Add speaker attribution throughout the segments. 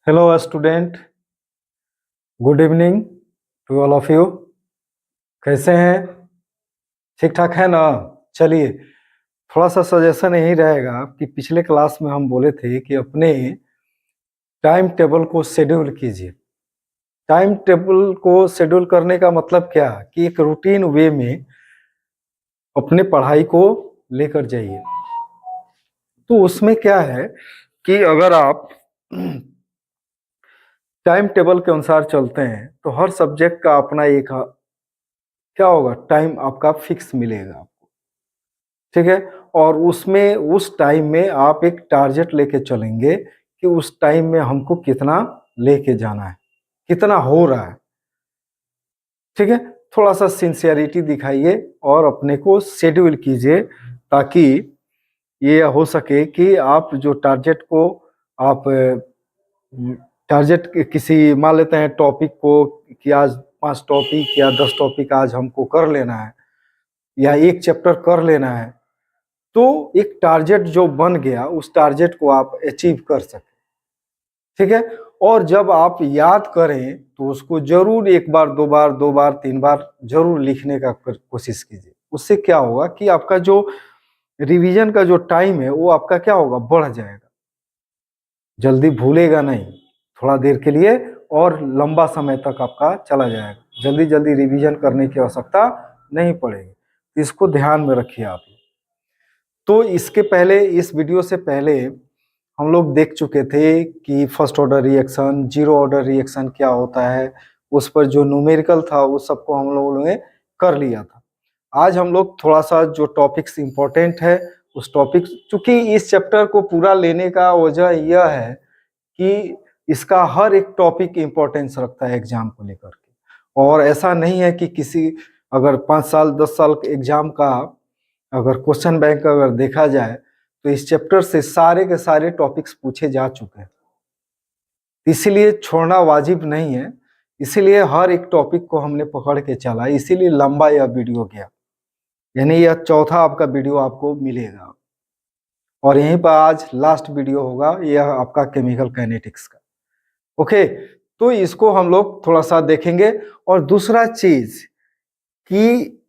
Speaker 1: Hello student, good evening to all of you. कैसे हैं? ठीक ठाक है ना? चलिए, थोड़ा सा सजेशन यही रहेगा कि पिछले क्लास में हम बोले थे कि अपने टाइम टेबल को शेड्यूल कीजिए। टाइम टेबल को शेड्यूल करने का मतलब क्या कि एक रूटीन वे में अपने पढ़ाई को लेकर जाइए। तो उसमें क्या है कि अगर आप टाइम टेबल के अनुसार चलते हैं तो हर सब्जेक्ट का अपना एक क्या होगा, टाइम आपका फिक्स मिलेगा आपको। ठीक है, और उसमें उस टाइम में आप एक टारगेट लेके चलेंगे कि उस टाइम में हमको कितना लेके जाना है, कितना हो रहा है। ठीक है, थोड़ा सा सिंसियरिटी दिखाइए और अपने को शेड्यूल कीजिए ताकि ये हो सके कि आप जो टारगेट को आप टारगेट किसी मान लेते हैं टॉपिक को कि आज 5 टॉपिक या 10 टॉपिक आज हमको कर लेना है या एक चैप्टर कर लेना है, तो एक टारगेट जो बन गया उस टारगेट को आप अचीव कर सकें। ठीक है, और जब आप याद करें तो उसको जरूर एक बार, दो बार, 3 बार जरूर लिखने का कोशिश कीजिए। उससे क्या होगा कि आपका जो रिवीजन का जो टाइम है वो आपका क्या होगा, बढ़ जाएगा। जल्दी भूलेगा नहीं, थोड़ा देर के लिए और लंबा समय तक आपका चला जाएगा। जल्दी जल्दी रिवीजन करने की आवश्यकता नहीं पड़ेगी। इसको ध्यान में रखिए आप। तो इसके पहले, इस वीडियो से पहले हम लोग देख चुके थे कि first order reaction, zero order reaction क्या होता है। उस पर जो न्यूमेरिकल था उस सबको हम लोगों ने कर लिया था। आज हम लोग थोड़ा सा जो टॉपिक्स इम्पोर्टेंट है उस टॉपिक, चूंकि इस चैप्टर को पूरा लेने का वजह यह है कि इसका हर एक टॉपिक इम्पोर्टेंस रखता है एग्जाम को लेकर के। और ऐसा नहीं है कि किसी अगर 5 साल 10 साल एग्जाम का अगर क्वेश्चन बैंक अगर देखा जाए तो इस चैप्टर से सारे के सारे टॉपिक्स पूछे जा चुके हैं, इसीलिए छोड़ना वाजिब नहीं है। इसीलिए हर एक टॉपिक को हमने पकड़ के चला, इसीलिए लंबा यह वीडियो गया। यानी यह चौथा आपका वीडियो आपको मिलेगा और यहीं पर आज लास्ट वीडियो होगा यह आपका केमिकल काइनेटिक्स का। ओके, तो इसको हम लोग थोड़ा सा देखेंगे। और दूसरा चीज कि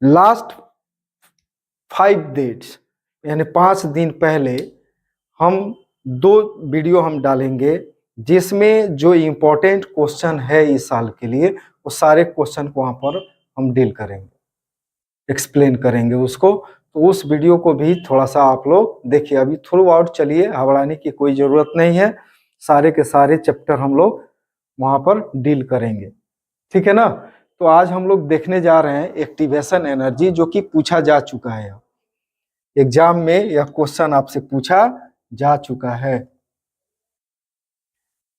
Speaker 1: लास्ट 5 डेट्स यानी 5 दिन पहले हम 2 वीडियो हम डालेंगे जिसमें जो इम्पोर्टेंट क्वेश्चन है इस साल के लिए वो सारे क्वेश्चन को वहां पर हम डील करेंगे, एक्सप्लेन करेंगे उसको। तो उस वीडियो को भी थोड़ा सा आप लोग देखिए। अभी थ्रू आउट चलिए, घबराने की कोई जरूरत नहीं है। सारे के सारे चैप्टर हम लोग वहां पर डील करेंगे। ठीक है ना? तो आज हम लोग देखने जा रहे हैं एक्टिवेशन एनर्जी, जो कि पूछा जा चुका है एग्जाम में। यह क्वेश्चन आपसे पूछा जा चुका है।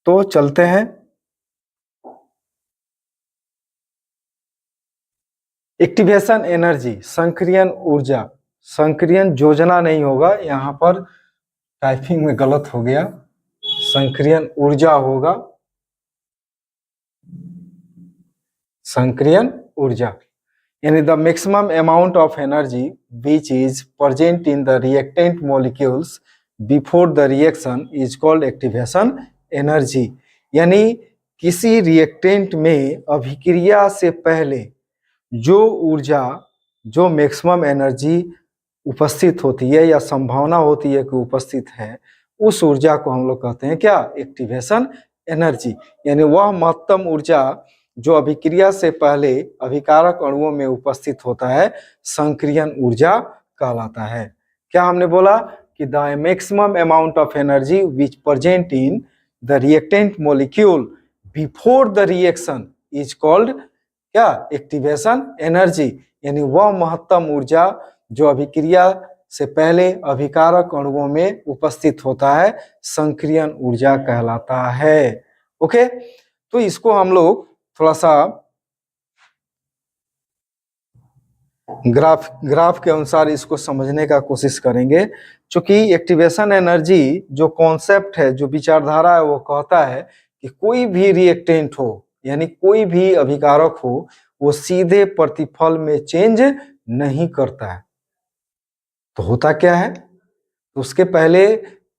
Speaker 1: तो चलते हैं। एक्टिवेशन एनर्जी, संक्रियन ऊर्जा, संक्रियन योजना नहीं होगा यहाँ पर, टाइपिंग में गलत हो गया, संक्रियन ऊर्जा होगा, संक्रियन ऊर्जा। यानी the maximum amount of energy which is present in the reactant molecules before the reaction is called activation energy. यानी किसी रिएक्टेंट में अभिक्रिया से पहले जो ऊर्जा, जो मैक्सिमम एनर्जी उपस्थित होती है या संभावना होती है कि उपस्थित है, उस ऊर्जा को हम लोग कहते हैं क्या, एक्टिवेशन एनर्जी। यानी वह महत्तम ऊर्जा जो अभिक्रिया से पहले अभिकारक अणुओं में उपस्थित होता है, संक्रियन ऊर्जा कहलाता है। क्या हमने बोला कि the maximum amount of energy which present in the reactant molecule before the reaction is called क्या, एक्टिवेशन एनर्जी। यानी वह महत्तम ऊर्जा जो अभिक्रिया से पहले अभिकारक अणुओं में उपस्थित होता है, संक्रियन ऊर्जा कहलाता है। ओके, तो इसको हम लोग थोड़ा सा ग्राफ के अनुसार इसको समझने का कोशिश करेंगे। क्योंकि एक्टिवेशन एनर्जी जो कॉन्सेप्ट है, जो विचारधारा है, वो कहता है कि कोई भी रिएक्टेंट हो यानी कोई भी अभिकारक हो, वो सीधे प्रतिफल में चेंज नहीं करता है। तो होता क्या है, तो उसके पहले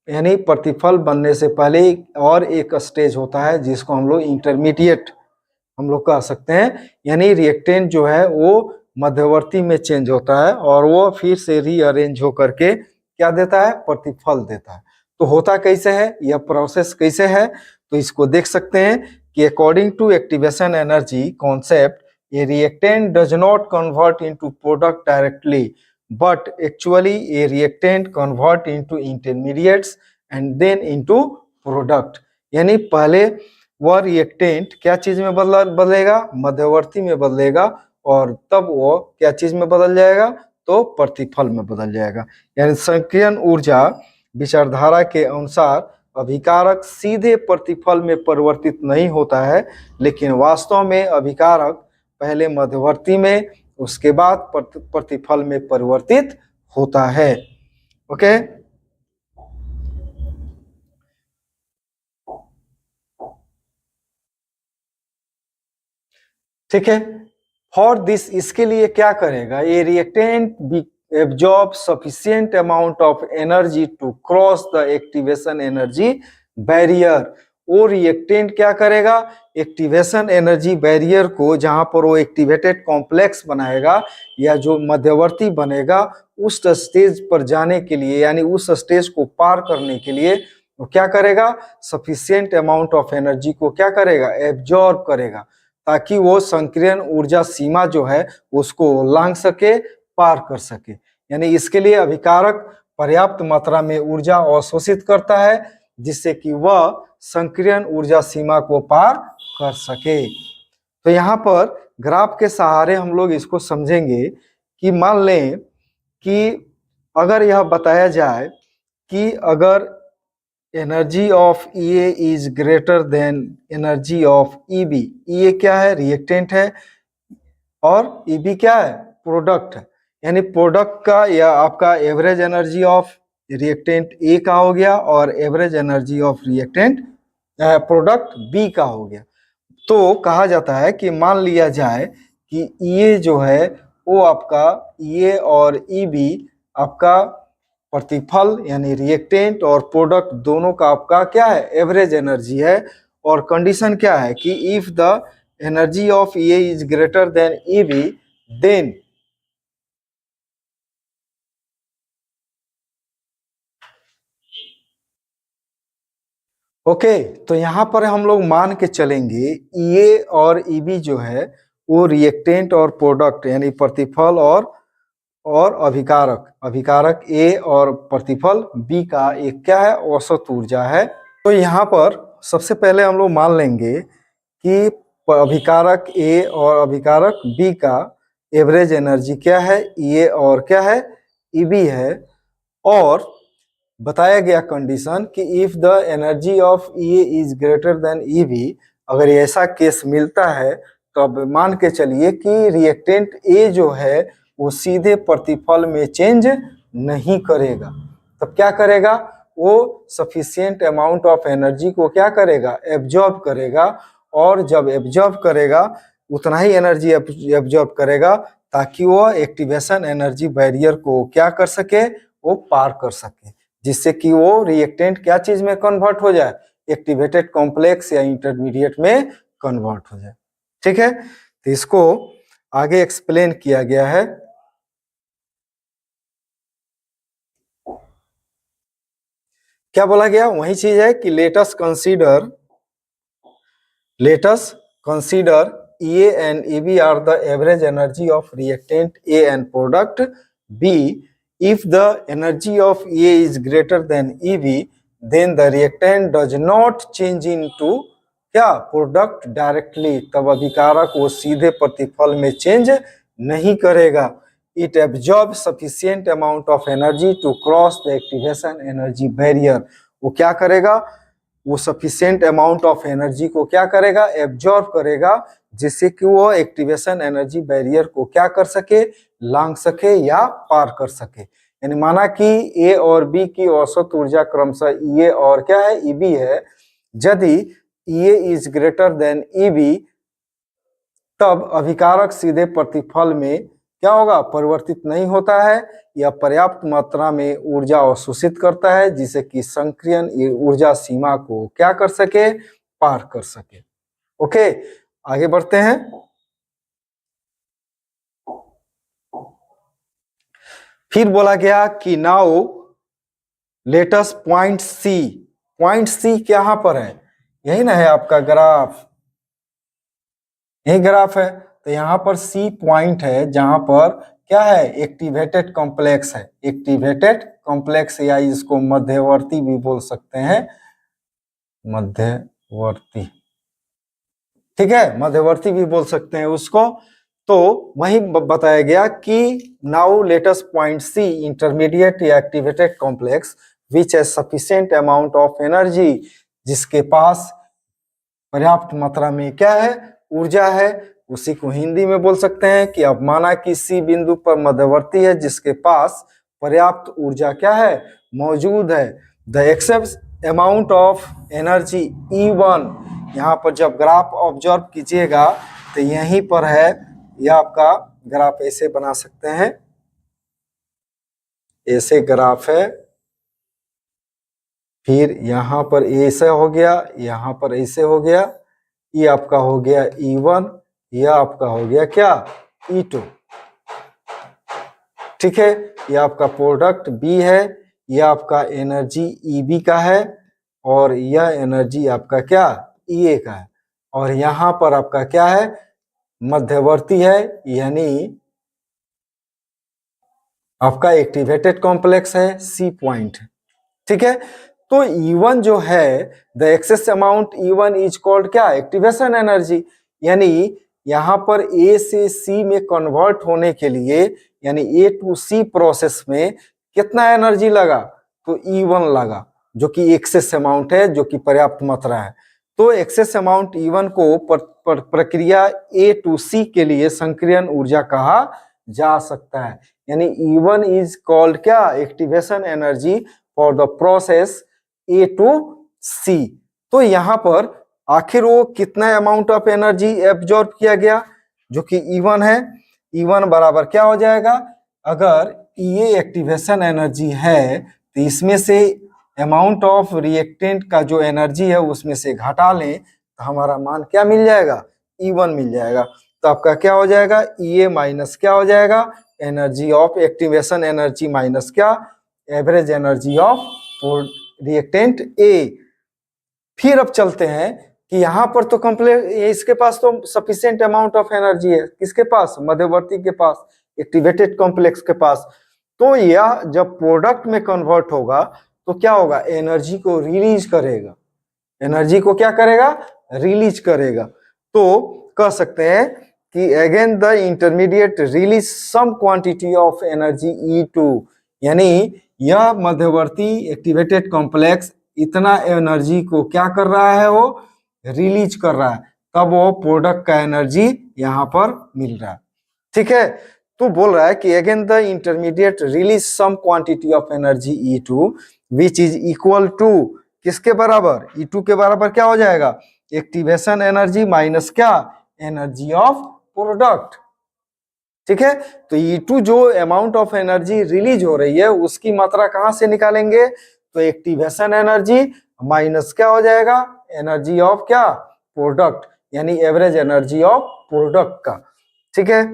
Speaker 1: यानी प्रतिफल बनने से पहले और एक स्टेज होता है जिसको हम लोग इंटरमीडिएट हम लोग कह सकते हैं। यानी रिएक्टेंट जो है वो मध्यवर्ती में चेंज होता है और वो फिर से रीअरेंज होकर के क्या देता है, प्रतिफल देता है। तो होता कैसे है, यह प्रोसेस कैसे है, तो इसको देख सकते हैं कि according to activation energy concept a reactant does not convert into product directly but actually a reactant convert into intermediates and then into product. यानी पहले वह रिएक्टेंट क्या चीज में बदलेगा, मध्यवर्ती में बदलेगा और तब वो क्या चीज में बदल जाएगा, तो प्रतिफल में बदल जाएगा। यानी संकीर्ण ऊर्जा विचारधारा के अनुसार अभिकारक सीधे प्रतिफल में परिवर्तित नहीं होता है, लेकिन वास्तव में अभिकारक पहले मध्यवर्ती में उसके बाद प्रतिफल में परिवर्तित होता है। ओके, ठीक है। फॉर दिस, इसके लिए क्या करेगा, ये reactant absorb sufficient amount of energy to cross the activation energy barrier. वो रिएक्टेंट क्या करेगा, एक्टिवेशन एनर्जी बैरियर को, जहां पर वो एक्टिवेटेड कॉम्प्लेक्स बनाएगा या जो मध्यवर्ती बनेगा, उस स्टेज पर जाने के लिए, यानी उस स्टेज को पार करने के लिए वो क्या करेगा, सफिशिएंट अमाउंट ऑफ एनर्जी को क्या करेगा, एब्जॉर्ब करेगा, ताकि वो संकीर्ण ऊर्जा सीमा जो है उसको लांघ सके, पार कर सके। यानी इसके लिए अभिकारक पर्याप्त मात्रा में ऊर्जा अवशोषित करता है जिससे कि वह संकीर्ण ऊर्जा सीमा को पार कर सके। तो यहाँ पर ग्राफ के सहारे हम लोग इसको समझेंगे कि मान लें कि अगर यह बताया जाए कि अगर energy of EA is greater than energy of EB. EA क्या है, रिएक्टेंट है, और ईबी क्या है, प्रोडक्ट है। यानी प्रोडक्ट का या आपका average energy of reactant A का हो गया और average energy of reactant product B का हो गया। तो कहा जाता है कि मान लिया जाए कि ईए जो है वो आपका ईए और ईबी आपका प्रतिफल यानी रिएक्टेंट और प्रोडक्ट दोनों का आपका क्या है, एवरेज एनर्जी है। और कंडीशन क्या है कि if the energy of A is greater than EB then okay. तो यहाँ पर हम लोग मान के चलेंगे ए और ईबी जो है वो रिएक्टेंट और प्रोडक्ट यानी प्रतिफल और अभिकारक ए और प्रतिफल बी का एक क्या है, औसत ऊर्जा है। तो यहाँ पर सबसे पहले हम लोग मान लेंगे कि अभिकारक ए और अभिकारक बी का एवरेज एनर्जी क्या है, ए और क्या है, ईबी है। और बताया गया कंडीशन कि if the energy of A is greater than EB, अगर ऐसा केस मिलता है तो अब मान के चलिए कि रिएक्टेंट ए जो है वो सीधे प्रतिफल में चेंज नहीं करेगा। तब क्या करेगा, वो सफिशिएंट अमाउंट ऑफ एनर्जी को क्या करेगा, एब्जॉर्ब करेगा। और जब एब्जॉर्ब करेगा उतना ही एनर्जी एब्जॉर्ब करेगा ताकि वो एक्टिवेशन एनर्जी बैरियर को क्या कर सके, वो पार कर सके, जिससे कि वो रिएक्टेंट क्या चीज में कन्वर्ट हो जाए, एक्टिवेटेड कॉम्प्लेक्स या इंटरमीडिएट में कन्वर्ट हो जाए। ठीक है, तो इसको आगे एक्सप्लेन किया गया है। क्या बोला गया, वही चीज है कि let's consider A and EB are the average energy of reactant A and product B. If the energy of A is greater than EB, then the reactant does not change into क्या, product directly. तब अभिकारक वो सीधे प्रतिफल में change नहीं करेगा। It absorb sufficient amount of energy to cross the activation energy barrier. वो क्या करेगा, वो सफिशिएंट अमाउंट ऑफ एनर्जी को क्या करेगा, एब्जॉर्ब करेगा, जिससे कि वो एक्टिवेशन एनर्जी बैरियर को क्या कर सके, लांघ सके या पार कर सके। यानी माना कि ए और बी की औसत ऊर्जा क्रमशः ए और क्या है, ईबी है। यदि ए इज ग्रेटर देन ईबी तब अभिकारक सीधे प्रतिफल में क्या होगा, परिवर्तित नहीं होता है, यह पर्याप्त मात्रा में ऊर्जा अवशोषित करता है जिससे कि संक्रियन ऊर्जा सीमा को क्या कर सके, पार कर सके। ओके, आगे बढ़ते हैं। फिर बोला गया कि now let us point C. Point C कहां पर है, यही ना है आपका ग्राफ, यही ग्राफ है। तो यहाँ पर सी पॉइंट है जहां पर क्या है, एक्टिवेटेड कॉम्प्लेक्स है। एक्टिवेटेड कॉम्प्लेक्स या इसको मध्यवर्ती भी बोल सकते हैं, मध्यवर्ती, ठीक है, मध्यवर्ती भी बोल सकते हैं उसको। तो वही बताया गया कि now let us point C intermediate या activated complex which has sufficient amount of energy, जिसके पास पर्याप्त मात्रा में क्या है, ऊर्जा है। उसी को हिंदी में बोल सकते हैं कि अब माना कि सी बिंदु पर मध्यवर्ती है जिसके पास पर्याप्त ऊर्जा क्या है, मौजूद है। The excess amount of energy E1, यहाँ पर जब ग्राफ ऑब्जर्व कीजिएगा तो यहीं पर है, यह आपका ग्राफ ऐसे बना सकते हैं, ऐसे ग्राफ है, फिर यहाँ पर ऐसे हो गया, यहाँ पर ऐसे हो गया, ये आपका हो गया E1, यह आपका हो गया क्या, E2, ठीक है। यह आपका प्रोडक्ट B है, यह आपका एनर्जी EB का है, और यह एनर्जी आपका क्या, EA का है। और यहाँ पर आपका क्या है, मध्यवर्ती है, यानी आपका एक्टिवेटेड कॉम्प्लेक्स है, C पॉइंट, ठीक है। तो E1 जो है, the excess amount E1 is called क्या, एक्टिवेशन एनर्जी। यानी यहाँ पर A से C में कन्वर्ट होने के लिए, यानी A टू C प्रोसेस में कितना एनर्जी लगा, तो E1 लगा, जो कि एक्सेस अमाउंट है, जो कि पर्याप्त मात्रा है। तो एक्सेस अमाउंट E1 को प्रक्रिया A टू C के लिए संक्रियन ऊर्जा कहा जा सकता है। यानी E1 इज कॉल्ड क्या, activation energy for the process A to C। तो यहाँ पर आखिर वो कितना अमाउंट ऑफ एनर्जी एब्जॉर्ब किया गया, जो कि E1 है। E1 बराबर क्या हो जाएगा, अगर EA एक्टिवेशन एनर्जी है तो इसमें से अमाउंट ऑफ रिएक्टेंट का जो एनर्जी है उसमें से घटा लें तो हमारा मान क्या मिल जाएगा, E1 मिल जाएगा। तो आपका क्या हो जाएगा, EA माइनस क्या हो जाएगा, energy of activation energy minus क्या, average energy of reactant A। फिर अब चलते हैं कि यहाँ पर तो कंप्लीट, इसके पास तो सफिशिएंट अमाउंट ऑफ एनर्जी है, किसके पास, मध्यवर्ती के पास, एक्टिवेटेड कॉम्प्लेक्स के पास। तो यह जब प्रोडक्ट में कन्वर्ट होगा तो क्या होगा, एनर्जी को रिलीज करेगा, एनर्जी को क्या करेगा, रिलीज करेगा। तो कह सकते हैं कि again the intermediate release some quantity of energy E2, यानी यह मध्यवर्ती एक्टिवेटेड कॉम्प्लेक्स इतना एनर्जी को क्या कर रहा है, वो रिलीज कर रहा है, तब वो प्रोडक्ट का एनर्जी यहाँ पर मिल रहा है, ठीक है। तो बोल रहा है कि again the intermediate release some quantity of energy E2 which is equal to, किसके बराबर, E2 के बराबर क्या हो जाएगा, एक्टिवेशन एनर्जी माइनस क्या, एनर्जी ऑफ प्रोडक्ट, ठीक है। तो E2 जो अमाउंट ऑफ एनर्जी रिलीज हो रही है उसकी मात्रा कहां से निकालेंगे, तो एक्टिवेशन एनर्जी माइनस क्या हो जाएगा, एनर्जी ऑफ क्या, प्रोडक्ट, यानी एवरेज एनर्जी ऑफ प्रोडक्ट का, ठीक है।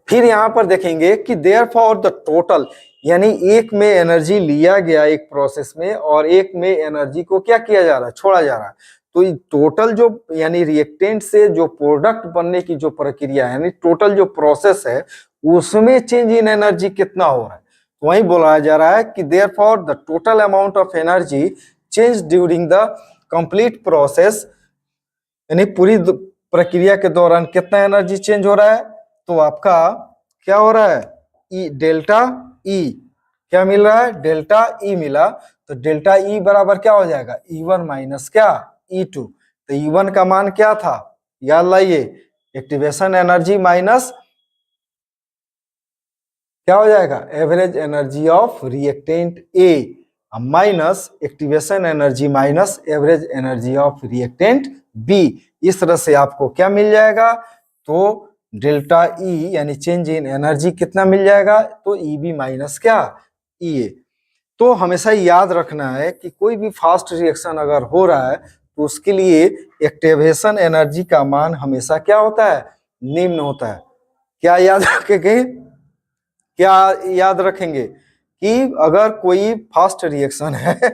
Speaker 1: फिर यहां पर देखेंगे कि देयरफॉर द टोटल, यानी एक में एनर्जी लिया गया एक प्रोसेस में और एक में एनर्जी को क्या किया जा रहा है, छोड़ा जा रहा है। तो टोटल जो, यानी रिएक्टेंट से जो प्रोडक्ट बनने की जो प्रक्रिया है, यानी टोटल जो प्रोसेस है उसमें चेंज इन एनर्जी कितना हो रहा है, तो वही बोला जा रहा है कि therefore the total amount of energy change during the complete process, यानी पूरी प्रक्रिया के दौरान कितना एनर्जी चेंज हो रहा है, तो आपका क्या हो रहा है, ई, डेल्टा ई, क्या मिल रहा है, डेल्टा ई मिला। तो डेल्टा ई बराबर क्या हो जाएगा, E1 माइनस क्या, E2। तो E1 का मान क्या था, याद लाइए, एक्टिवेशन एनर्जी माइनस क्या हो जाएगा, average energy of reactant A minus activation energy minus average energy of reactant B। इस तरह से आपको क्या मिल जाएगा, तो डेल्टा ई यानी चेंज इन एनर्जी कितना मिल जाएगा, तो ई बी माइनस क्या, ई ए। तो हमेशा याद रखना है कि कोई भी फास्ट रिएक्शन अगर हो रहा है तो उसके लिए एक्टिवेशन एनर्जी का मान हमेशा क्या होता है, निम्न होता है। क्या याद रखेंगे, क्या याद रखेंगे कि अगर कोई फास्ट रिएक्शन है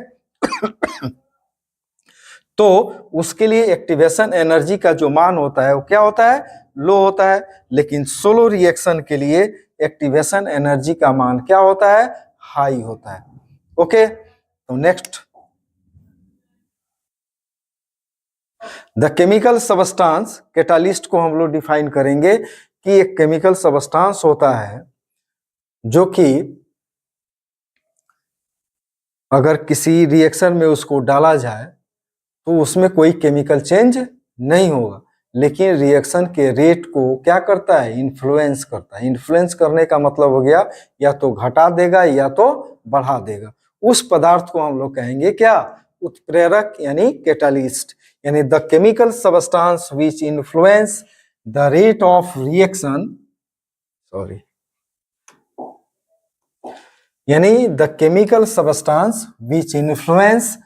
Speaker 1: तो उसके लिए एक्टिवेशन एनर्जी का जो मान होता है वो क्या होता है, लो होता है। लेकिन सोलो रिएक्शन के लिए एक्टिवेशन एनर्जी का मान क्या होता है, हाई होता है। ओके, तो next, the chemical substance, catalyst को हम लोग डिफाइन करेंगे कि एक केमिकल सबस्टांस होता है जो कि अगर किसी रिएक्शन में उसको डाला जाए तो उसमें कोई केमिकल चेंज नहीं होगा, लेकिन रिएक्शन के रेट को क्या करता है, इन्फ्लुएंस करता है। इन्फ्लुएंस करने का मतलब हो गया या तो घटा देगा या तो बढ़ा देगा। उस पदार्थ को हम लोग कहेंगे क्या, उत्प्रेरक यानी कैटालिस्ट। यानी the chemical substance which influence the rate of reaction, sorry, यानी the chemical substance which influence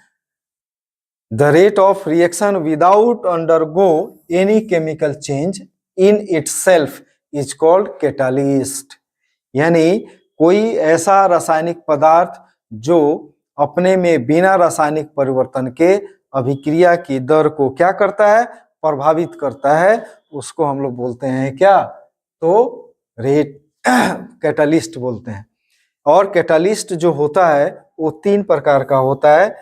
Speaker 1: the rate of reaction without undergo any chemical change in itself is called catalyst। यानी कोई ऐसा रासायनिक पदार्थ जो अपने में बिना रासायनिक परिवर्तन के अभिक्रिया की दर को क्या करता है, प्रभावित करता है, उसको हम लोग बोलते हैं क्या, तो रेट कैटालिस्ट बोलते हैं। और कैटालिस्ट जो होता है वो 3 प्रकार का होता है।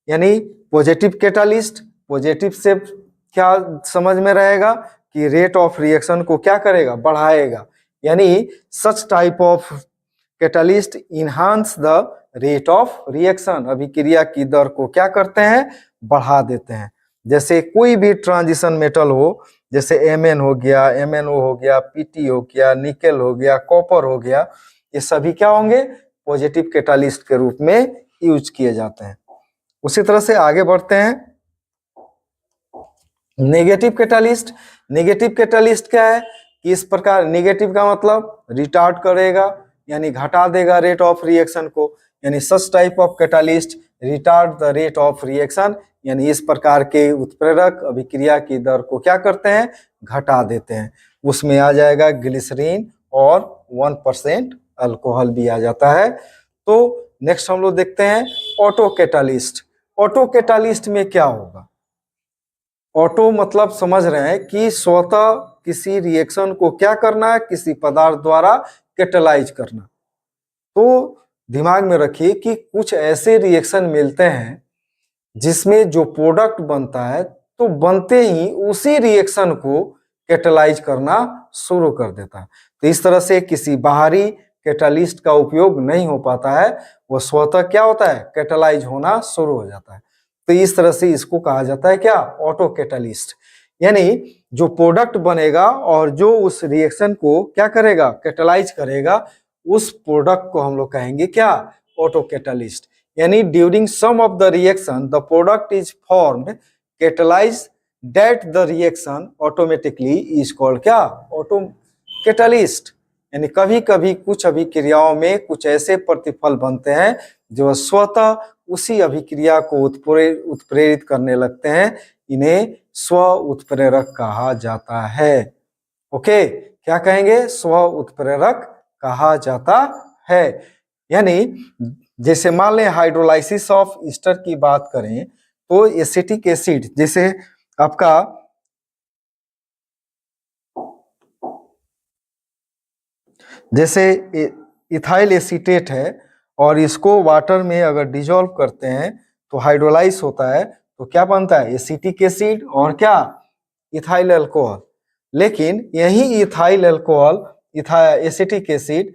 Speaker 1: यानी पॉजिटिव कैटालिस्ट, पॉजिटिव से क्या समझ में रहेगा कि रेट ऑफ रिएक्शन को क्या करेगा, बढ़ाएगा। यानी such type of catalyst enhance the rate of reaction, अभिक्रिया की दर को क्या करते हैं, बढ़ा देते हैं। जैसे कोई भी ट्रांजिशन मेटल हो, जैसे Mn हो गया, MnO हो गया, Pt हो गया, निकेल हो गया, कॉपर हो गया, ये सभी क्या होंगे, पॉजिटिव कैटालिस्ट के रूप में यूज किए जाते हैं। उसी तरह से आगे बढ़ते हैं, नेगेटिव कैटालिस्ट। नेगेटिव कैटालिस्ट क्या है कि इस प्रकार, नेगेटिव का मतलब रिटार्ड करेगा यानी घटा देगा रेट ऑफ रिएक्शन को। यानी such type of catalyst retard the rate of reaction, यानी इस प्रकार के उत्प्रेरक अभिक्रिया की दर को क्या करते हैं, घटा देते हैं। उसमें आ जाएगा ग्लिसरीन और 1% अल्कोहल भी आ जाता है। तो नेक्स्ट हम लोग देखते हैं ऑटो कैटालिस्ट। ऑटो कैटालिस्ट में क्या होगा, ऑटो मतलब समझ रहे हैं कि स्वतः किसी रिएक्शन को क्या करना है, किसी पदार्थ द्वारा कैटालाइज करना। तो दिमाग में रखिए कि कुछ ऐसे रिएक्शन मिलते हैं जिसमें जो प्रोडक्ट बनता है तो बनते ही उसी रिएक्शन को कैटालाइज करना शुरू कर देता है। तो इस तरह से किसी बाहरी कैटालिस्ट का उपयोग नहीं हो पाता है, वो स्वतः क्या होता है, कैटालाइज होना शुरू हो जाता है। तो इस तरह से इसको कहा जाता है क्या, ऑटो कैटालिस्ट। यानी जो प्रोडक्ट बनेगा और जो उस रिएक्शन को क्या करेगा, कैटालाइज करेगा, उस प्रोडक्ट को हम लोग कहेंगे क्या, ऑटो कैटालिस्ट। यानी during some of the reaction the product is formed catalyse that the reaction automatically is called क्या, ऑटो कैटालिस्ट। यानी कभी कभी कुछ अभिक्रियाओं में कुछ ऐसे प्रतिफल बनते हैं जो स्वतः उसी अभिक्रिया को उत्प्रेरित करने लगते हैं, इन्हें स्व उत्प्रेरक कहा जाता है। ओके, क्या कहेंगे, स्व उत्प्रेरक कहा जाता है। यानी जैसे मान लें हाइड्रोलाइसिस ऑफ ईस्टर की बात करें तो एसिटिक एसिड, जैसे आपका जैसे इथाइल एसीटेट है और इसको वाटर में अगर डिजोल्व करते हैं तो हाइड्रोलाइज होता है, तो क्या बनता है, एसिटिक एसिड और क्या, इथाइल अल्कोहल। लेकिन यही ethyl alcohol, acetic acid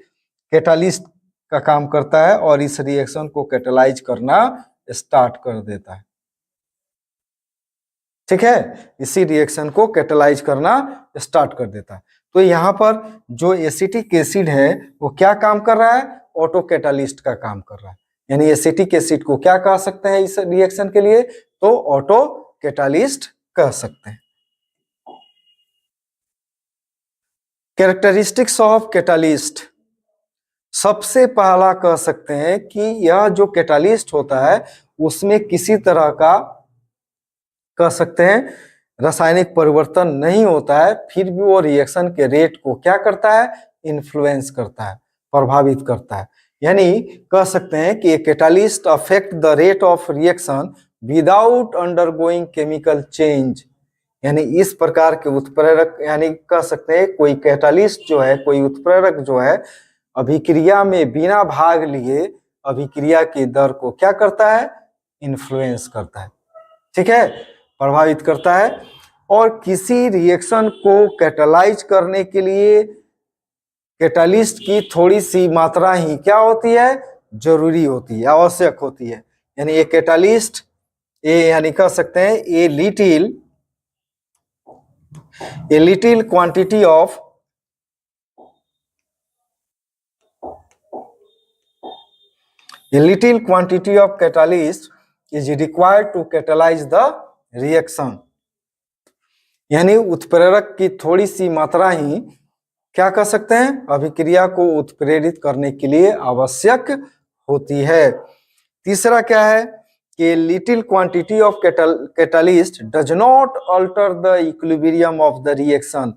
Speaker 1: catalyst का काम करता है और इस रिएक्शन को कैटालाइज करना स्टार्ट कर देता है। ठीक है, इसी रिएक्शन को कैटालाइज करना स्टार्ट कर देता है। तो यहाँ पर जो एसिटिक एसिड है वो क्या काम कर रहा है, ऑटो कैटालिस्ट का काम कर रहा है। यानी एसिटिक एसिड को क्या कह सकते हैं इस रिएक्शन के लिए, तो ऑटो कैटालिस्ट कह सकते हैं। कैरेक्टरिस्टिक्स ऑफ कैटालिस्ट, सबसे पहला कह सकते हैं कि यह जो कैटालिस्ट होता है उसमें किसी तरह का कह सकते हैं रासायनिक परिवर्तन नहीं होता है, फिर भी वो रिएक्शन के रेट को क्या करता है, इन्फ्लुएंस करता है, प्रभावित करता है। यानी कह सकते हैं कि catalyst affect the rate of reaction without undergoing chemical change. यानी इस प्रकार के उत्प्रेरक, यानी कह सकते हैं कोई कैटालिस्ट जो है, कोई उत्प्रेरक जो है, अभिक्रिया में बिना भाग लिए अभिक्रिया की दर को क्या करता है, इन्फ्लुएंस करता है, ठीक है, प्रभावित करता है। और किसी रिएक्शन को कैटालाइज करने के लिए कैटालिस्ट की थोड़ी सी मात्रा ही क्या होती है, जरूरी होती है, आवश्यक होती है। यानी एक कैटालिस्ट यानी कह सकते हैं a little quantity of catalyst is required to catalyze the reaction। यानी उत्प्रेरक की थोड़ी सी मात्रा ही क्या कह सकते हैं, अभिक्रिया को उत्प्रेरित करने के लिए आवश्यक होती है। तीसरा क्या है कि little quantity of catalyst does not alter the equilibrium of the reaction.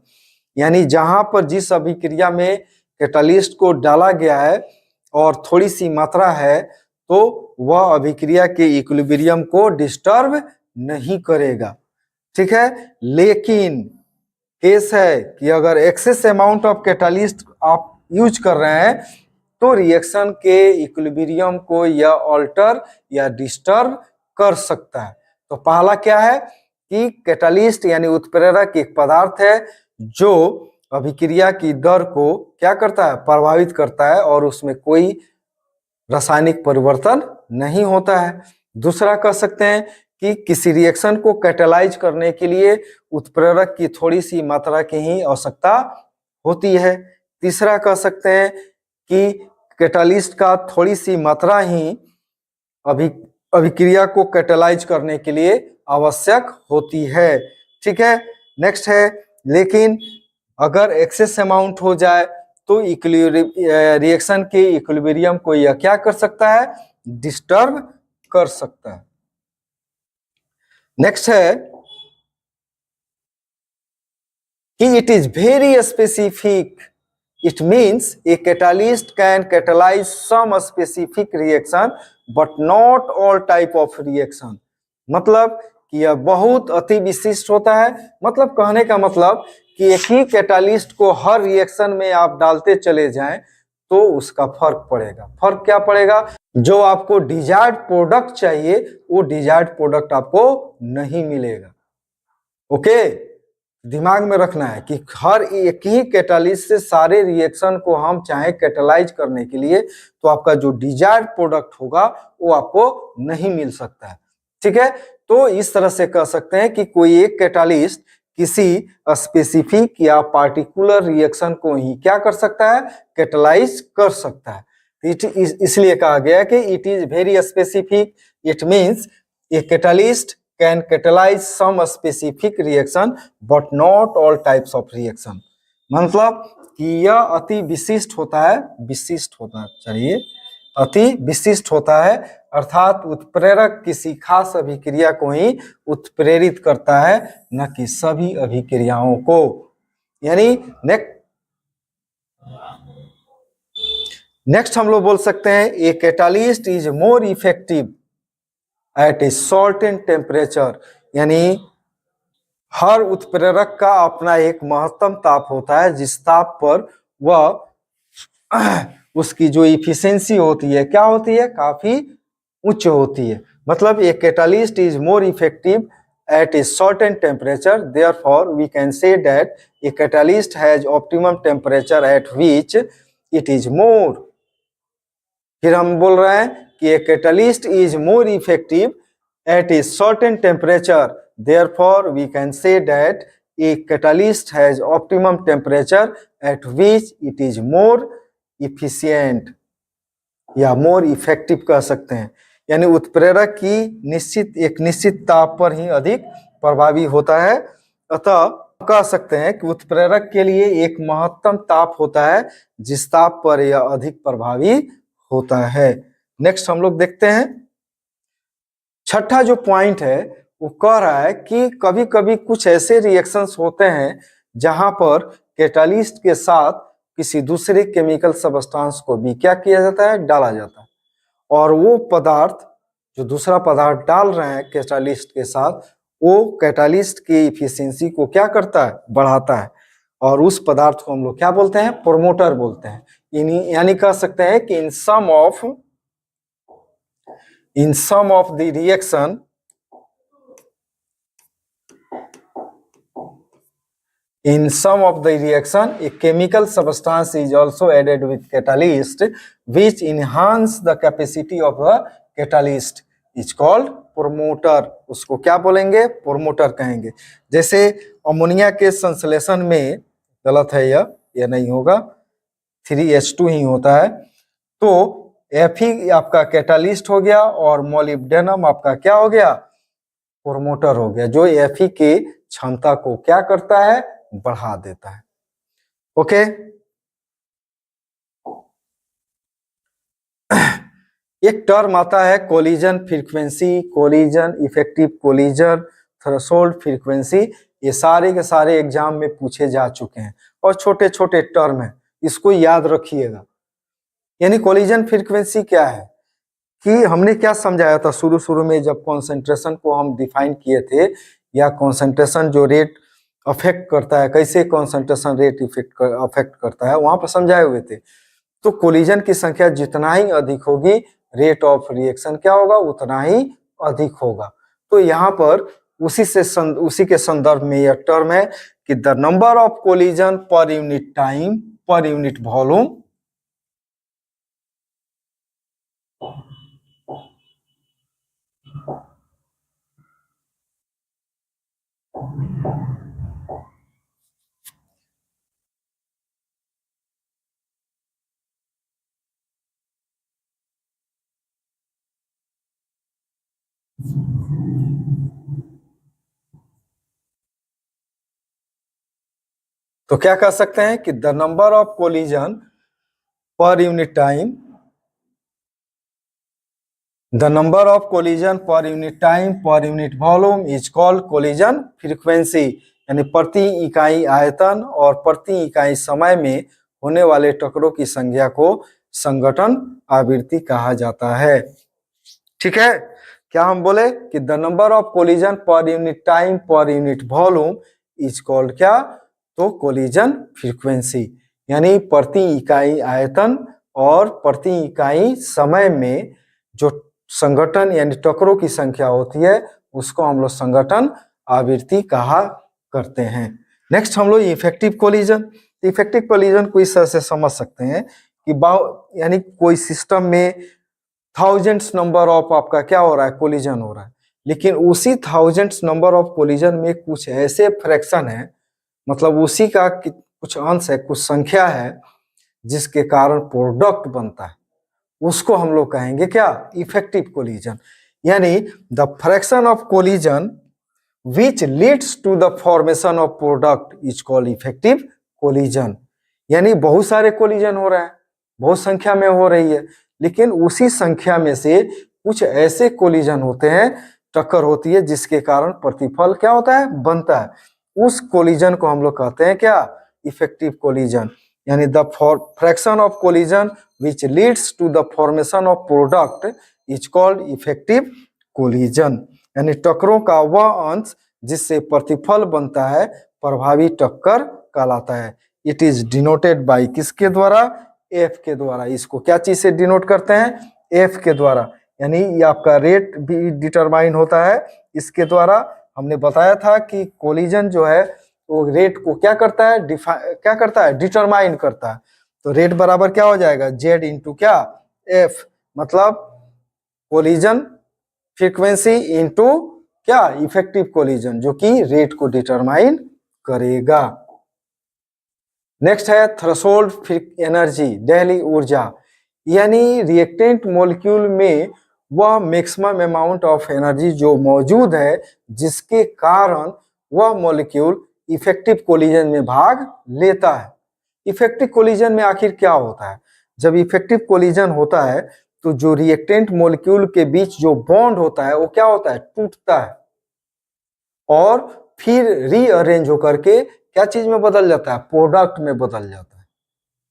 Speaker 1: यानी जहां पर जिस अभिक्रिया में कैटालिस्ट को डाला गया है और थोड़ी सी मात्रा है, तो वह अभिक्रिया के इक्विलिब्रियम को डिस्टर्ब नहीं करेगा, ठीक है। लेकिन केस है कि अगर एक्सेस अमाउंट ऑफ कैटालिस्ट आप यूज कर रहे हैं तो रिएक्शन के इक्विलिब्रियम को यह अल्टर या डिस्टर्ब कर सकता है। तो पहला क्या है कि कैटालिस्ट यानी उत्प्रेरक एक पदार्थ है जो अभिक्रिया की दर को क्या करता है, प्रभावित करता है, और उसमें कोई रासायनिक परिवर्तन नहीं होता है। दूसरा कह सकते हैं कि किसी रिएक्शन को कैटालाइज करने के लिए उत्प्रेरक की थोड़ी सी मात्रा की ही आवश्यकता होती है। तीसरा कह सकते हैं कि कैटालिस्ट का थोड़ी सी मात्रा ही अभिक्रिया को कैटालाइज करने के लिए आवश्यक होती है, ठीक है। नेक्स्ट है, लेकिन अगर एक्सेस अमाउंट हो जाए तो रिएक्शन के इक्विलिब्रियम को यह क्या कर सकता है, डिस्टर्ब कर सकता है। नेक्स्ट है कि it is very specific. It means a catalyst can catalyse some specific reaction but not all type of reaction. मतलब कि यह बहुत अति विशिष्ट होता है। मतलब कहने का मतलब कि एक ही कैटालिस्ट को हर रिएक्शन में आप डालते चले जाएं तो उसका फर्क पड़ेगा। फर्क क्या पड़ेगा, जो आपको डिजायर्ड प्रोडक्ट चाहिए वो डिजायर्ड प्रोडक्ट आपको नहीं मिलेगा। ओके, दिमाग में रखना है कि हर एक ही कैटालिस्ट से सारे रिएक्शन को हम चाहे कैटालाइज करने के लिए, तो आपका जो डिजायर्ड प्रोडक्ट होगा वो आपको नहीं मिल सकता है, ठीक है। तो इस तरह से कह सकते हैं कि कोई एक कैटालिस्ट किसी स्पेसिफिक या पार्टिकुलर रिएक्शन को ही क्या कर सकता है, कैटालाइज कर सकता है। इसलिए कहा गया कि it is very specific. It means a catalyst can catalyse some specific reaction but not all types of reaction. मतलब कि यह अति विशिष्ट होता है, विशिष्ट होना चाहिए, अति विशिष्ट होता है, अर्थात उत्प्रेरक किसी खास अभिक्रिया को ही उत्प्रेरित करता है, न कि सभी अभिक्रियाओं को। यानी नेक्स्ट हम लोग बोल सकते हैं a catalyst is more effective eight a certain temperature. यानी हर उत्प्रेरक का अपना एक महत्तम ताप होता है, जिस ताप पर वह उसकी जो इफिशिएंसी होती है क्या होती है, काफी उच्च होती है। मतलब a catalyst is more effective at a certain temperature, therefore we can say that a catalyst has optimum temperature at which it is more। फिर हम बोल रहे हैं कि a catalyst is more effective at a certain temperature, therefore we can say that a catalyst has optimum temperature at which it is more efficient या more effective कह सकते हैं। यानी उत्प्रेरक की एक निश्चित ताप पर ही अधिक प्रभावी होता है। अतः कह सकते हैं कि उत्प्रेरक के लिए एक महत्तम ताप होता है जिस ताप पर यह अधिक प्रभावी होता है। नेक्स्ट हम लोग देखते हैं छठा जो पॉइंट है वो कह रहा है कि कभी कभी कुछ ऐसे रिएक्शंस होते हैं जहां पर कैटालिस्ट के साथ किसी दूसरे केमिकल सब्सटेंस को भी क्या किया जाता है, डाला जाता है, और वो पदार्थ जो दूसरा पदार्थ डाल रहे हैं कैटालिस्ट के साथ, वो कैटालिस्ट की इफिशियंसी को क्या करता है, बढ़ाता है, और उस पदार्थ को हम लोग क्या बोलते हैं, प्रोमोटर बोलते हैं। यानी कह सकते हैं कि in some of the reaction a chemical substance is also added with catalyst which enhance the capacity of the catalyst is called promoter। उसको क्या बोलेंगे, प्रोमोटर कहेंगे। जैसे अमोनिया के संश्लेषण में, गलत है यह नहीं होगा, 3H2 ही होता है, तो Fe आपका कैटालिस्ट हो गया और मोलिब्डेनम आपका क्या हो गया, प्रोमोटर हो गया, जो Fe के क्षमता को क्या करता है, बढ़ा देता है। ओके, एक टर्म आता है collision frequency, collision effective collision, threshold frequency. ये सारे के सारे एग्जाम में पूछे जा चुके हैं और छोटे छोटे टर्म है, इसको याद रखिएगा। यानी कोलिजन फ्रीक्वेंसी क्या है कि हमने क्या समझाया था शुरू में जब कॉन्सेंट्रेशन को हम डिफाइन किए थे, या कॉन्सेंट्रेशन जो रेट अफेक्ट करता है, कैसे कॉन्सेंट्रेशन रेट अफेक्ट करता है, वहां पर समझाए हुए थे। तो कोलिजन की संख्या जितना ही अधिक होगी, रेट ऑफ रिएक्शन क्या होगा, उतना ही अधिक होगा। तो यहाँ पर उसी के संदर्भ में यह टर्म है कि the number of collision per unit time per unit volume तो क्या कह सकते हैं कि the number of collision per unit time, the number of collision per unit time per unit volume is called collision frequency. यानी प्रति इकाई आयतन और प्रति इकाई समय में होने वाले टकरों की संख्या को संघटन आवृत्ति कहा जाता है। ठीक है, क्या हम बोले कि the number of collision per unit time per unit volume is called क्या, तो कोलिजन फ्रीक्वेंसी। यानी प्रति इकाई आयतन और प्रति इकाई समय में जो संघटन यानी टकरों की संख्या होती है, उसको हम लोग संघटन आवृत्ति कहा करते हैं। नेक्स्ट हम लोग इफेक्टिव कोलिजन। इफेक्टिव कोलिजन को इस तरह से समझ सकते हैं कि यानी कोई सिस्टम में थाउजेंड्स नंबर ऑफ आपका क्या हो रहा है, कोलिजन हो रहा है, लेकिन उसी थाउजेंड्स नंबर ऑफ कोलिजन में कुछ ऐसे फ्रैक्शन है, मतलब उसी का कुछ अंश है, कुछ संख्या है, जिसके कारण प्रोडक्ट बनता है, उसको हम लोग कहेंगे क्या, इफेक्टिव कोलिजन। यानी the fraction of collision which leads to the formation of product is called effective collision. यानी बहुत सारे कोलिजन हो रहे हैं, बहुत संख्या में हो रही है, लेकिन उसी संख्या में से कुछ ऐसे कोलिजन होते हैं, टक्कर होती है, जिसके कारण प्रतिफल क्या होता है, बनता है। उस कोलिजन को हम लोग कहते हैं क्या, इफेक्टिव कोलिजन। यानी the fraction of collision which leads to the formation of product is called effective collision। यानी टक्करों का वह अंश जिससे प्रतिफल बनता है, प्रभावी टक्कर कहलाता है। इट इज डिनोटेड बाय किसके द्वारा, एफ के द्वारा। इसको क्या चीज से डिनोट करते हैं, एफ के द्वारा। यानी ये आपका रेट भी डिटरमाइन होता है इसके द्वारा। हमने बताया था कि कोलिजन जो है वो रेट को क्या करता है, क्या करता है, डिटरमाइन करता है। तो रेट बराबर क्या हो जाएगा, जेड इंटू क्या, एफ, मतलब कोलिजन फ्रीक्वेंसी इंटू क्या, इफेक्टिव कोलिजन, जो कि रेट को डिटरमाइन करेगा। नेक्स्ट है थ्रेशोल्ड एनर्जी, दहली ऊर्जा। यानी रिएक्टेंट मॉलिक्यूल में वह मैक्सिमम अमाउंट ऑफ एनर्जी जो मौजूद है, जिसके कारण वह मॉलिक्यूल इफेक्टिव कोलिजन में भाग लेता है। इफेक्टिव कोलिजन में आखिर क्या होता है? जब इफेक्टिव कोलिजन होता है तो जो रिएक्टेंट मॉलिक्यूल के बीच जो बॉन्ड होता है वो क्या होता है? टूटता है और फिर रीअरेंज होकर के क्या चीज में बदल जाता है? प्रोडक्ट में बदल जाता है।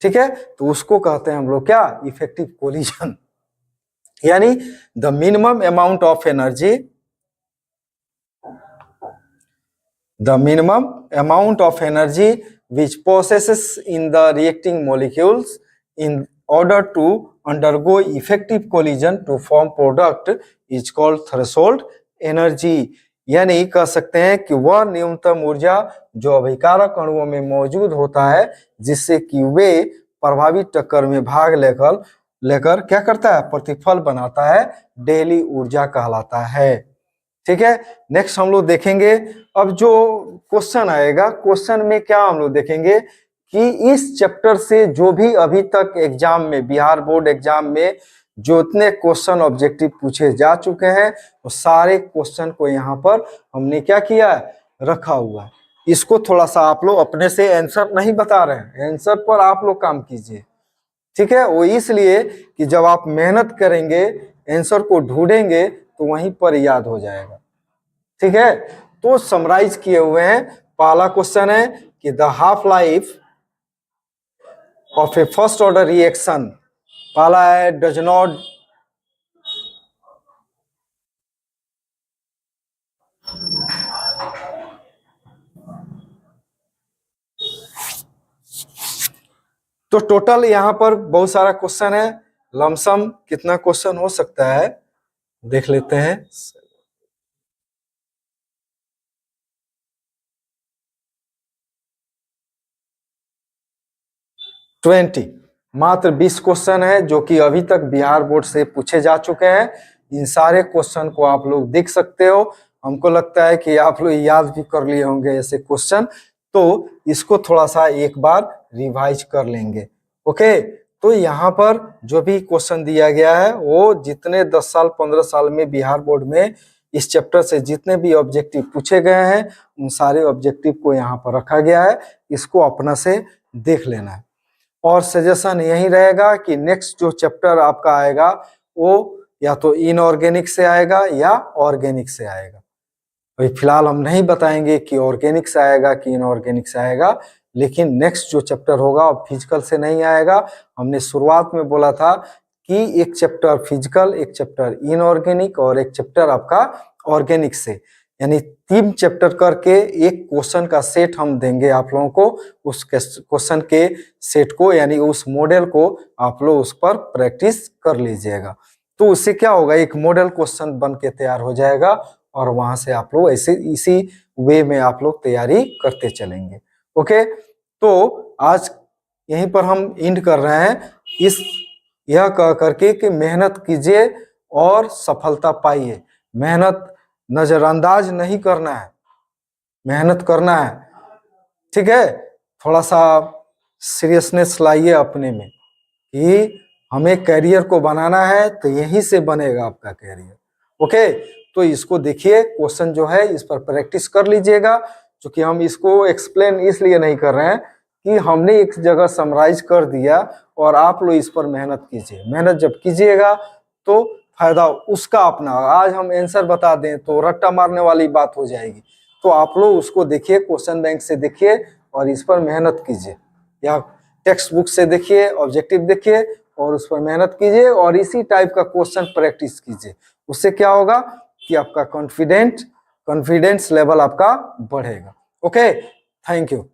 Speaker 1: ठीक है, तो उसको कहते हैं हम लोग क्या? Effective collision. यानी the minimum amount of energy, the minimum amount of energy which possesses in the reacting molecules in order to undergo effective collision to form product is called threshold energy। यानी कह सकते हैं कि वह न्यूनतम ऊर्जा जो अभिकारक अणुओं में मौजूद होता है जिससे कि वे प्रभावी टक्कर में भाग लेकर क्या करता है? प्रतिफल बनाता है, डेली ऊर्जा कहलाता है। ठीक है, नेक्स्ट हम लोग देखेंगे अब जो क्वेश्चन आएगा, क्वेश्चन में क्या हम लोग देखेंगे कि इस चैप्टर से जो भी अभी तक एग्जाम में, बिहार बोर्ड एग्जाम में जो इतने क्वेश्चन ऑब्जेक्टिव पूछे जा चुके हैं वो सारे क्वेश्चन को यहाँ पर हमने क्या किया है? रखा हुआ है। इसको थोड़ा सा आप लोग अपने से आंसर नहीं बता रहे हैं, आंसर पर आप लोग काम कीजिए। ठीक है, वो इसलिए कि जब आप मेहनत करेंगे, आंसर को ढूंढेंगे तो वहीं पर याद हो जाएगा। ठीक है, तो समराइज किए हुए हैं। पहला क्वेश्चन है कि the half life of A first order reaction, पहला है डज नॉट तो टोटल यहां पर बहुत सारा क्वेश्चन है। लमसम कितना क्वेश्चन हो सकता है देख लेते हैं। 20, मात्र 20 क्वेश्चन है जो कि अभी तक बिहार बोर्ड से पूछे जा चुके हैं। इन सारे क्वेश्चन को आप लोग देख सकते हो। हमको लगता है कि आप लोग याद भी कर लिए होंगे ऐसे क्वेश्चन, तो इसको थोड़ा सा एक बार रिवाइज कर लेंगे। ओके, तो यहाँ पर जो भी क्वेश्चन दिया गया है वो जितने 10 साल 15 साल में बिहार बोर्ड में इस चैप्टर से जितने भी ऑब्जेक्टिव पूछे गए हैं उन सारे ऑब्जेक्टिव को यहाँ पर रखा गया है। इसको अपना से देख लेना है और सजेशन यही रहेगा कि नेक्स्ट जो चैप्टर आपका आएगा वो या तो इनऑर्गेनिक से आएगा या ऑर्गेनिक से आएगा। अभी फिलहाल हम नहीं बताएंगे कि ऑर्गेनिक से आएगा कि इनऑर्गेनिक से आएगा, लेकिन नेक्स्ट जो चैप्टर होगा वो फिजिकल से नहीं आएगा। हमने शुरुआत में बोला था कि एक चैप्टर फिजिकल, एक चैप्टर इनऑर्गेनिक और एक चैप्टर आपका ऑर्गेनिक से, यानी 3 चैप्टर करके एक क्वेश्चन का सेट हम देंगे आप लोगों को। उस क्वेश्चन के सेट को यानी उस मॉडल को आप लोग उस पर प्रैक्टिस कर लीजिएगा, तो उससे क्या होगा? एक मॉडल क्वेश्चन बन के तैयार हो जाएगा और वहां से आप लोग ऐसे इसी वे में आप लोग तैयारी करते चलेंगे। ओके, तो आज यहीं पर हम एंड कर रहे हैं। यह कह करके कि मेहनत कीजिए और सफलता पाइए। मेहनत नजरअंदाज नहीं करना है, मेहनत करना है। ठीक है, थोड़ा सा सीरियसनेस लाइए अपने में कि हमें कैरियर को बनाना है, तो यहीं से बनेगा आपका कैरियर। ओके, तो इसको देखिए, क्वेश्चन जो है इस पर प्रैक्टिस कर लीजिएगा। क्योंकि हम इसको एक्सप्लेन इसलिए नहीं कर रहे हैं कि हमने एक जगह समराइज कर दिया और आप लोग इस पर मेहनत कीजिए। मेहनत जब कीजिएगा तो फायदा उसका अपना। आज हम आंसर बता दें तो रट्टा मारने वाली बात हो जाएगी। तो आप लोग उसको देखिए, क्वेश्चन बैंक से देखिए और इस पर मेहनत कीजिए, या टेक्स्ट बुक से देखिए, ऑब्जेक्टिव देखिए और उस पर मेहनत कीजिए और इसी टाइप का क्वेश्चन प्रैक्टिस कीजिए। उससे क्या होगा कि आपका कॉन्फिडेंस लेवल आपका बढ़ेगा। Okay, thank you.